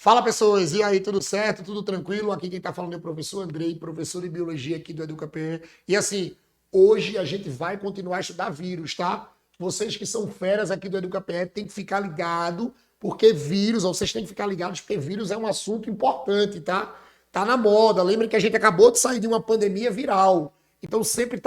Fala, pessoas, e aí, tudo certo? Tudo tranquilo? Aqui quem tá falando é o professor Andrei, professor de biologia aqui do EducaPE. E assim, hoje a gente vai continuar a estudar vírus, tá? Vocês que são feras aqui do EducaPE têm que ficar ligado, porque vírus, ó, vocês têm que ficar ligados, porque vírus é um assunto importante, tá? Tá na moda. Lembrem que a gente acabou de sair de uma pandemia viral. Então sempre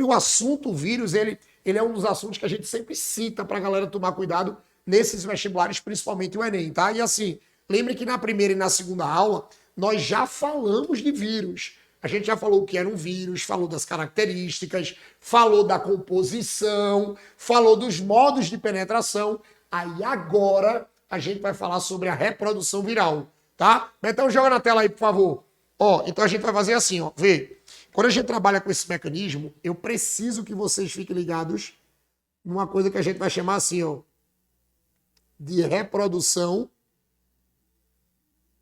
o assunto vírus, ele é um dos assuntos que a gente sempre cita pra galera tomar cuidado nesses vestibulares, principalmente o Enem, tá? E assim, lembre que na primeira e na segunda aula nós já falamos de vírus. A gente já falou o que era um vírus, falou das características, falou da composição, falou dos modos de penetração. Aí agora a gente vai falar sobre a reprodução viral, tá? Então joga na tela aí, por favor. Ó, então a gente vai fazer assim, ó, vê. Quando a gente trabalha com esse mecanismo, eu preciso que vocês fiquem ligados numa coisa que a gente vai chamar assim, ó, de reprodução.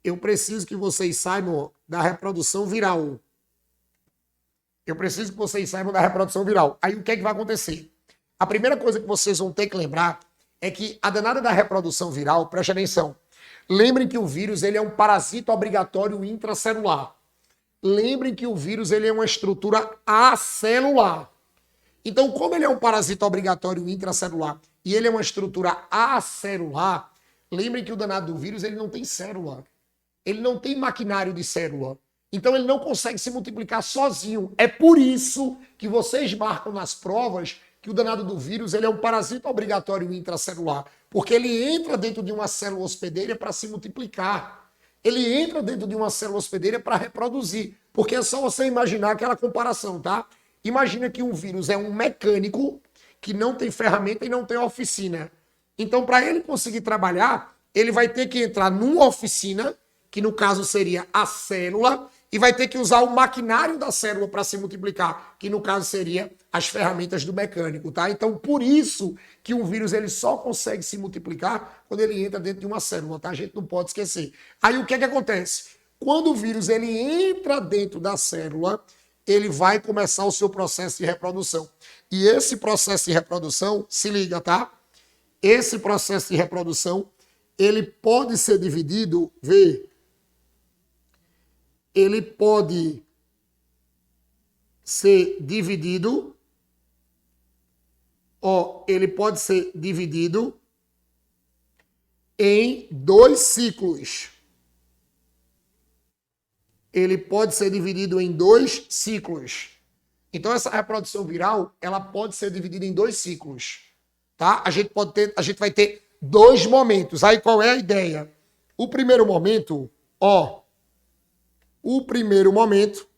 Eu preciso que vocês saibam da reprodução viral. Eu preciso que vocês saibam da reprodução viral. Aí o que é que vai acontecer? A primeira coisa que vocês vão ter que lembrar é que a danada da reprodução viral, preste atenção, lembrem que o vírus ele é um parasita obrigatório intracelular. Lembrem que o vírus ele é uma estrutura acelular. Então, como ele é um parasita obrigatório intracelular e ele é uma estrutura acelular, lembrem que o danado do vírus ele não tem célula. Ele não tem maquinário de célula. Então ele não consegue se multiplicar sozinho. É por isso que vocês marcam nas provas que o danado do vírus ele é um parasita obrigatório intracelular. Porque ele entra dentro de uma célula hospedeira para se multiplicar. Ele entra dentro de uma célula hospedeira para reproduzir. Porque é só você imaginar aquela comparação, tá? Imagina que um vírus é um mecânico que não tem ferramenta e não tem oficina. Então, para ele conseguir trabalhar, ele vai ter que entrar numa oficina, que no caso seria a célula, e vai ter que usar o maquinário da célula para se multiplicar, que no caso seria as ferramentas do mecânico, tá? Então, por isso que um vírus ele só consegue se multiplicar quando ele entra dentro de uma célula, tá? A gente não pode esquecer. Aí o que é que acontece? Quando o vírus ele entra dentro da célula, ele vai começar o seu processo de reprodução. E esse processo de reprodução, se liga, tá? Esse processo de reprodução, ele pode ser dividido, vê, ele pode ser dividido, ó, ele pode ser dividido em dois ciclos. Ele pode ser dividido em dois ciclos. Então essa reprodução viral, ela pode ser dividida em dois ciclos, tá? A gente vai ter dois momentos. Aí qual é a ideia? O primeiro momento, ó, o primeiro momento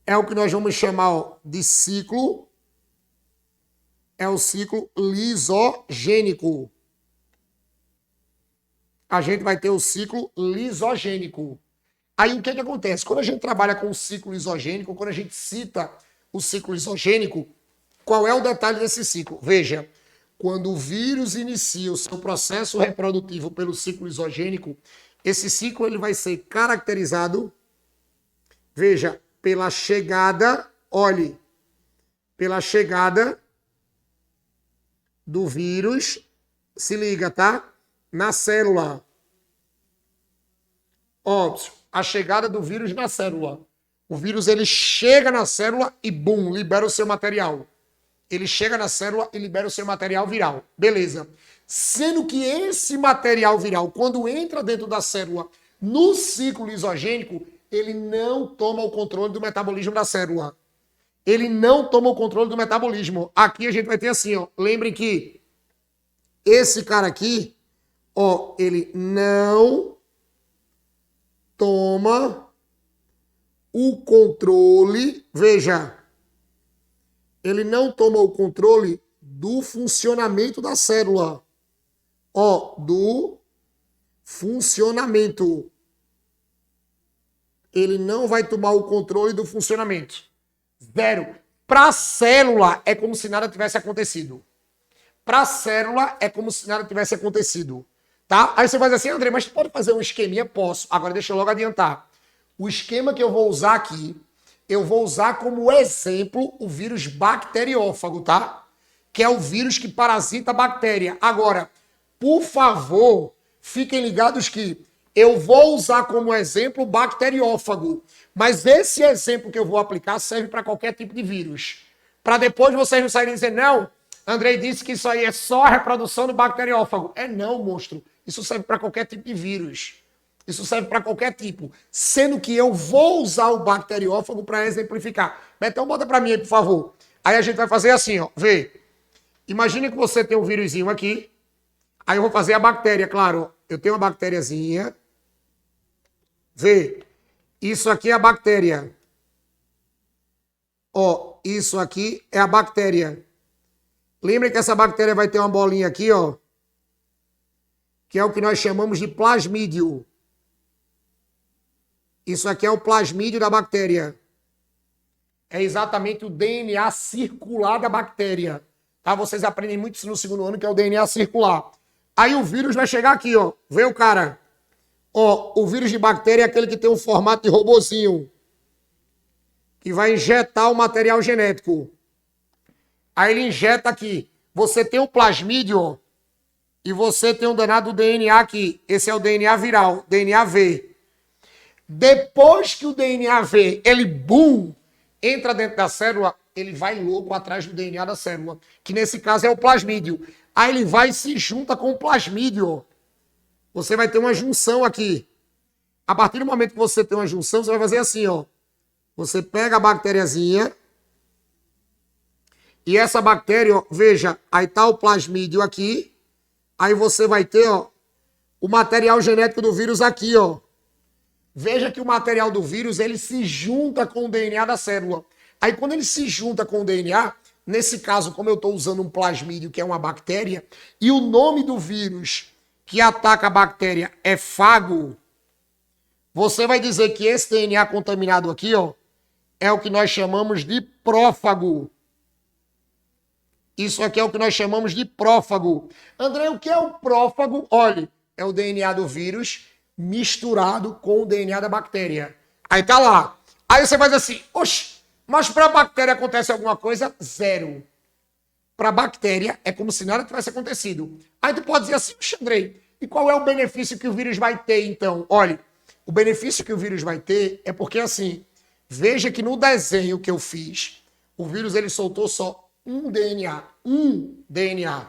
é o que nós vamos chamar ó, de ciclo, é o ciclo lisogênico. A gente vai ter o ciclo lisogênico. Aí o que é que acontece? Quando a gente trabalha com o ciclo lisogênico, quando a gente cita o ciclo lisogênico, qual é o detalhe desse ciclo? Veja, quando o vírus inicia o seu processo reprodutivo pelo ciclo lisogênico, esse ciclo ele vai ser caracterizado, veja, pela chegada, olhe, pela chegada do vírus, se liga, tá? Na célula. Ó, a chegada do vírus na célula. O vírus ele chega na célula e, bum, libera o seu material. Ele chega na célula e libera o seu material viral. Beleza. Sendo que esse material viral, quando entra dentro da célula, no ciclo lisogênico, ele não toma o controle do metabolismo da célula. Ele não toma o controle do metabolismo. Aqui a gente vai ter assim, ó. Lembrem que esse cara aqui, ó, ele não toma o controle, veja, ele não toma o controle do funcionamento da célula. Ó, do funcionamento. Ele não vai tomar o controle do funcionamento. Zero. Para a célula é como se nada tivesse acontecido. Para a célula é como se nada tivesse acontecido. Tá? Aí você faz assim, André, mas tu pode fazer um esqueminha? Posso. Agora deixa eu logo adiantar. O esquema que eu vou usar aqui, eu vou usar como exemplo o vírus bacteriófago, tá? Que é o vírus que parasita a bactéria. Agora, por favor, fiquem ligados que eu vou usar como exemplo o bacteriófago, mas esse exemplo que eu vou aplicar serve para qualquer tipo de vírus. Para depois vocês não saírem dizendo, não, Andrei disse que isso aí é só a reprodução do bacteriófago. É não, monstro. Isso serve para qualquer tipo de vírus. Isso serve para qualquer tipo. Sendo que eu vou usar o bacteriófago para exemplificar. Betão, bota para mim aí, por favor. Aí a gente vai fazer assim, ó. Vê. Imagine que você tem um vírusinho aqui. Aí eu vou fazer a bactéria, claro. Eu tenho uma bactériazinha. Vê. Isso aqui é a bactéria. Ó, isso aqui é a bactéria. Lembre que essa bactéria vai ter uma bolinha aqui, ó. Que é o que nós chamamos de plasmídio. Isso aqui é o plasmídio da bactéria. É exatamente o DNA circular da bactéria. Tá? Vocês aprendem muito isso no segundo ano, que é o DNA circular. Aí o vírus vai chegar aqui, ó. Vê o cara. Ó, o vírus de bactéria é aquele que tem um formato de robozinho. Que vai injetar o material genético. Aí ele injeta aqui. Você tem o plasmídio, ó. E você tem um danado DNA aqui. Esse é o DNA viral, DNA V. Depois que o DNA V, ele, bum, entra dentro da célula, ele vai louco atrás do DNA da célula, que nesse caso é o plasmídio. Aí ele vai e se junta com o plasmídio. Você vai ter uma junção aqui. A partir do momento que você tem uma junção, você vai fazer assim, ó. Você pega a bactériazinha, e essa bactéria, ó, veja, aí tá o plasmídio aqui, aí você vai ter, ó, o material genético do vírus aqui, ó. Veja que o material do vírus, ele se junta com o DNA da célula. Aí quando ele se junta com o DNA, nesse caso, como eu estou usando um plasmídio, que é uma bactéria, e o nome do vírus que ataca a bactéria é fago, você vai dizer que esse DNA contaminado aqui, ó, é o que nós chamamos de prófago. Isso aqui é o que nós chamamos de prófago. André, o que é o prófago? Olha, é o DNA do vírus misturado com o DNA da bactéria. Aí tá lá. Aí você faz assim, oxe, mas para a bactéria acontece alguma coisa? Zero. Para a bactéria é como se nada tivesse acontecido. Aí tu pode dizer assim, oxe, Andrei, e qual é o benefício que o vírus vai ter então? Olha, o benefício que o vírus vai ter é porque assim, veja que no desenho que eu fiz, o vírus ele soltou só um DNA. Um DNA.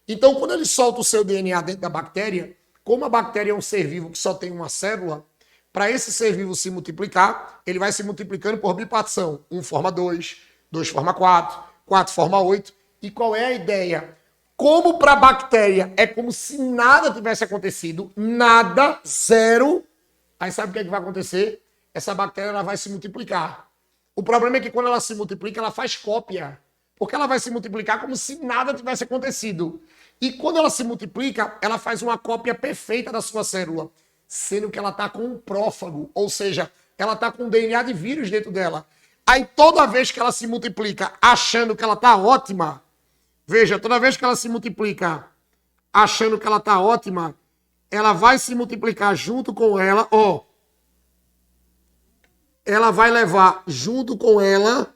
Então, quando ele solta o seu DNA dentro da bactéria, como a bactéria é um ser vivo que só tem uma célula, para esse ser vivo se multiplicar, ele vai se multiplicando por bipartição. 1 forma 2, 2 forma 4, 4 forma 8. E qual é a ideia? Como para a bactéria é como se nada tivesse acontecido, nada, zero, aí sabe o que, é que vai acontecer? Essa bactéria ela vai se multiplicar. O problema é que quando ela se multiplica, ela faz cópia. Porque ela vai se multiplicar como se nada tivesse acontecido. E quando ela se multiplica, ela faz uma cópia perfeita da sua célula, sendo que ela está com um prófago, ou seja, ela está com um DNA de vírus dentro dela. Aí toda vez que ela se multiplica achando que ela está ótima, veja, toda vez que ela se multiplica achando que ela está ótima, ela vai se multiplicar junto com ela, ó. Ela vai levar junto com ela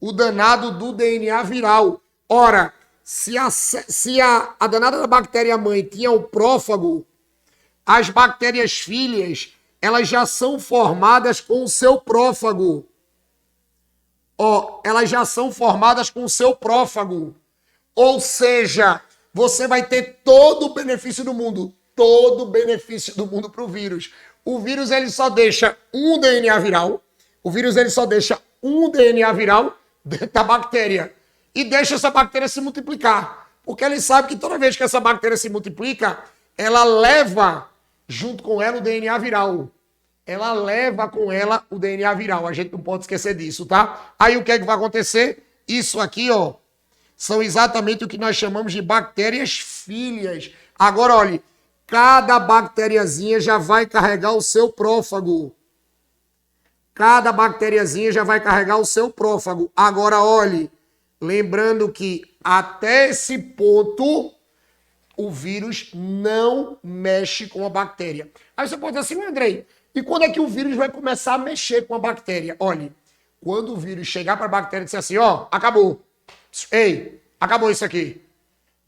o danado do DNA viral. Ora, se a danada da bactéria mãe tinha o prófago, as bactérias filhas, elas já são formadas com o seu prófago. Ó, elas já são formadas com o seu prófago. Ou seja, você vai ter todo o benefício do mundo. Todo o benefício do mundo para o vírus. O vírus, ele só deixa um DNA viral. O vírus, ele só deixa um DNA viral dentro da bactéria. E deixa essa bactéria se multiplicar. Porque ele sabe que toda vez que essa bactéria se multiplica, ela leva junto com ela o DNA viral. Ela leva com ela o DNA viral. A gente não pode esquecer disso, tá? Aí o que é que vai acontecer? Isso aqui, ó, são exatamente o que nós chamamos de bactérias filhas. Agora, olha, cada bactériazinha já vai carregar o seu prófago. Cada bactériazinha já vai carregar o seu prófago. Agora, olhe, lembrando que até esse ponto o vírus não mexe com a bactéria. Aí você pode dizer assim, Andrei, e quando é que o vírus vai começar a mexer com a bactéria? Olhe, quando o vírus chegar para a bactéria e dizer assim, ó, acabou. Ei, acabou isso aqui.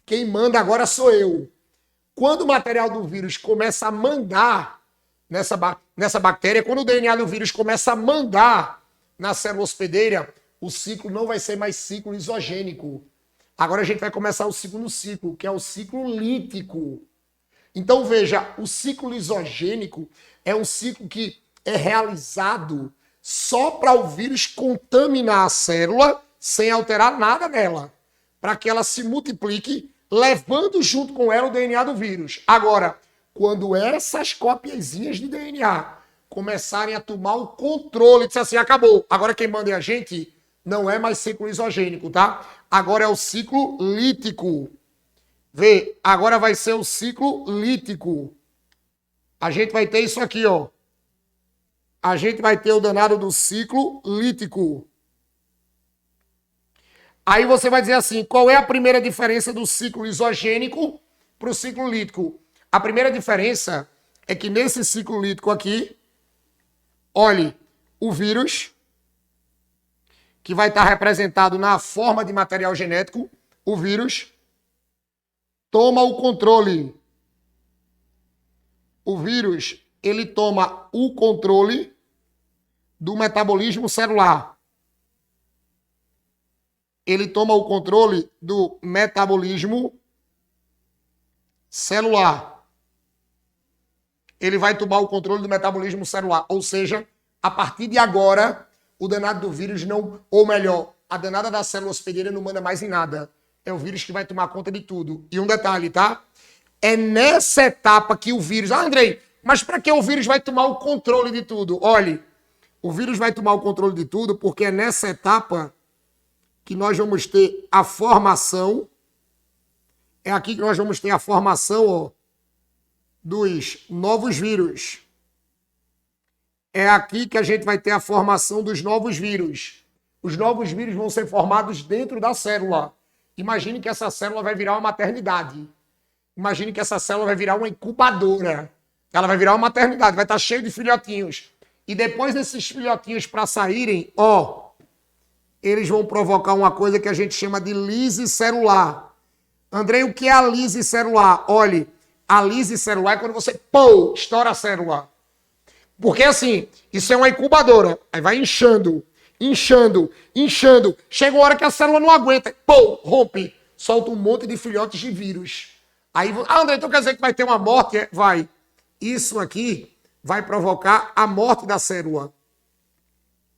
Quem manda agora sou eu. Quando o material do vírus começa a mandar nessa bactéria, quando o DNA do vírus começa a mandar na célula hospedeira, o ciclo não vai ser mais ciclo isogênico. Agora a gente vai começar o segundo ciclo, que é o ciclo lítico. Então veja, o ciclo lisogênico é um ciclo que é realizado só para o vírus contaminar a célula sem alterar nada nela, para que ela se multiplique, levando junto com ela o DNA do vírus. Agora, quando essas copiazinhas de DNA começarem a tomar o controle, diz assim, acabou. Agora quem manda é a gente, não é mais ciclo isogênico, tá? Agora é o ciclo lítico. Vê, agora vai ser o ciclo lítico. A gente vai ter isso aqui, ó. A gente vai ter o danado do ciclo lítico. Aí você vai dizer assim, qual é a primeira diferença do ciclo isogênico para o ciclo lítico? A primeira diferença é que nesse ciclo lítico aqui, olhe, o vírus, que vai estar representado na forma de material genético, o vírus toma o controle. O vírus, ele toma o controle do metabolismo celular. Ele toma o controle do metabolismo celular. Ele vai tomar o controle do metabolismo celular. Ou seja, a partir de agora, o danado do vírus não, ou melhor, a danada da célula hospedeira não manda mais em nada. É o vírus que vai tomar conta de tudo. E um detalhe, tá? É nessa etapa que o vírus... Ah, Andrei, mas para que o vírus vai tomar o controle de tudo? Olhe, o vírus vai tomar o controle de tudo porque é nessa etapa que nós vamos ter a formação. É aqui que nós vamos ter a formação, ó, dos novos vírus. É aqui que a gente vai ter a formação dos novos vírus. Os novos vírus vão ser formados dentro da célula. Imagine que essa célula vai virar uma maternidade. Imagine que essa célula vai virar uma incubadora. Ela vai virar uma maternidade, vai estar cheio de filhotinhos. E depois desses filhotinhos para saírem, ó, eles vão provocar uma coisa que a gente chama de lise celular. Andrei, o que é a lise celular? Olhe, a lise celular é quando você, pô, estoura a célula. Porque assim, isso é uma incubadora. Aí vai inchando, inchando, inchando. Chega uma hora que a célula não aguenta. Pô, rompe. Solta um monte de filhotes de vírus. Aí, André, então quer dizer que vai ter uma morte? Vai. Isso aqui vai provocar a morte da célula.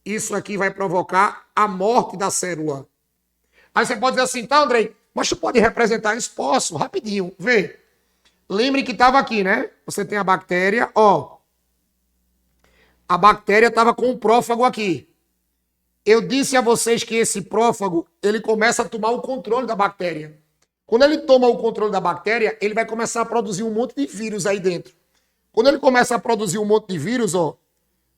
Isso aqui vai provocar a morte da célula. Aí você pode dizer assim, tá, André, mas tu pode representar isso? Posso, rapidinho. Vê. Lembre que estava aqui, né? Você tem a bactéria, ó. A bactéria estava com um prófago aqui. Eu disse a vocês que esse prófago, ele começa a tomar o controle da bactéria. Quando ele toma o controle da bactéria, ele vai começar a produzir um monte de vírus aí dentro. Quando ele começa a produzir um monte de vírus, ó,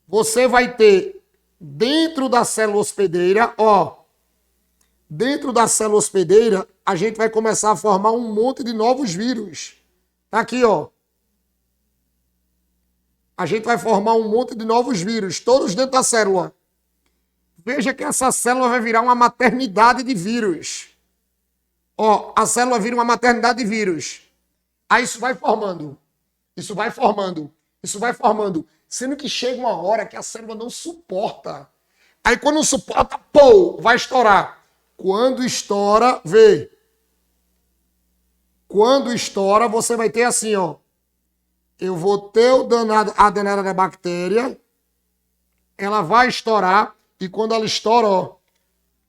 você vai ter dentro da célula hospedeira, ó, dentro da célula hospedeira, a gente vai começar a formar um monte de novos vírus. Tá aqui, ó. A gente vai formar um monte de novos vírus, todos dentro da célula. Veja que essa célula vai virar uma maternidade de vírus. Ó, a célula vira uma maternidade de vírus. Aí isso vai formando. Isso vai formando. Isso vai formando. Sendo que chega uma hora que a célula não suporta. Aí quando não suporta, pô, vai estourar. Quando estoura, vê. Quando estoura, você vai ter assim, ó. Eu vou ter a danada da bactéria. Ela vai estourar. E quando ela estoura, ó,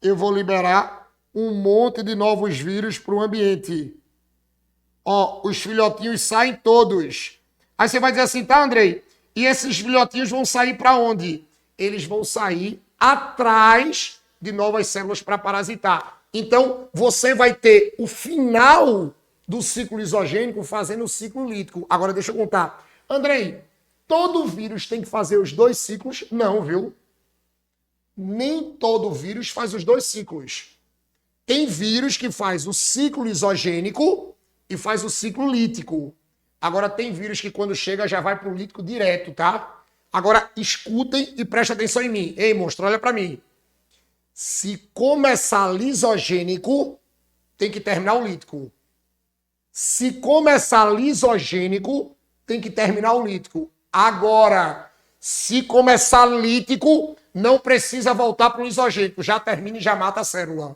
eu vou liberar um monte de novos vírus para o ambiente. Ó, os filhotinhos saem todos. Aí você vai dizer assim, tá, Andrei? E esses filhotinhos vão sair para onde? Eles vão sair atrás de novas células para parasitar. Então, você vai ter o final do ciclo isogênico fazendo o ciclo lítico. Agora, deixa eu contar. Andrei, todo vírus tem que fazer os dois ciclos? Não, viu? Nem todo vírus faz os dois ciclos. Tem vírus que faz o ciclo isogênico e faz o ciclo lítico. Agora, tem vírus que quando chega já vai para o lítico direto, tá? Agora, escutem e prestem atenção em mim. Ei, monstro, olha para mim. Se começar lisogênico, tem que terminar o lítico. Se começar lisogênico, tem que terminar o lítico. Agora, se começar lítico, não precisa voltar para o lisogênico. Já termina e já mata a célula.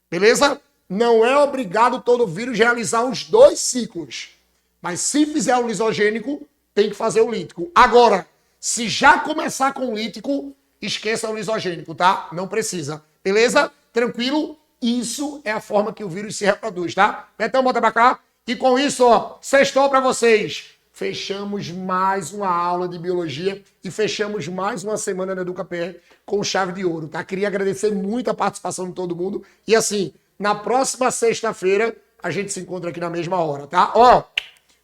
Beleza? Não é obrigado todo vírus realizar os 2 ciclos. Mas se fizer o lisogênico, tem que fazer o lítico. Agora, se já começar com o lítico, esqueça o lisogênico, tá? Não precisa. Beleza? Tranquilo? Isso é a forma que o vírus se reproduz, tá? Então, bota pra cá. E com isso, ó, sextou pra vocês. Fechamos mais uma aula de biologia e fechamos mais uma semana da EducaPR com chave de ouro, tá? Queria agradecer muito a participação de todo mundo. E assim, na próxima sexta-feira, a gente se encontra aqui na mesma hora, tá? Ó,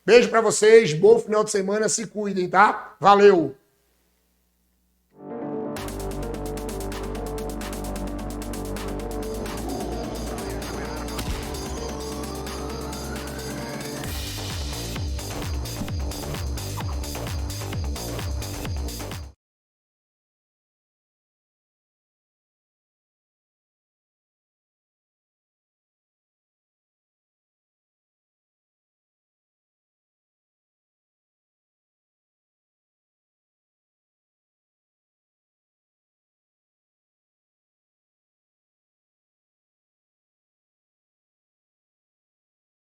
beijo pra vocês, bom final de semana, se cuidem, tá? Valeu!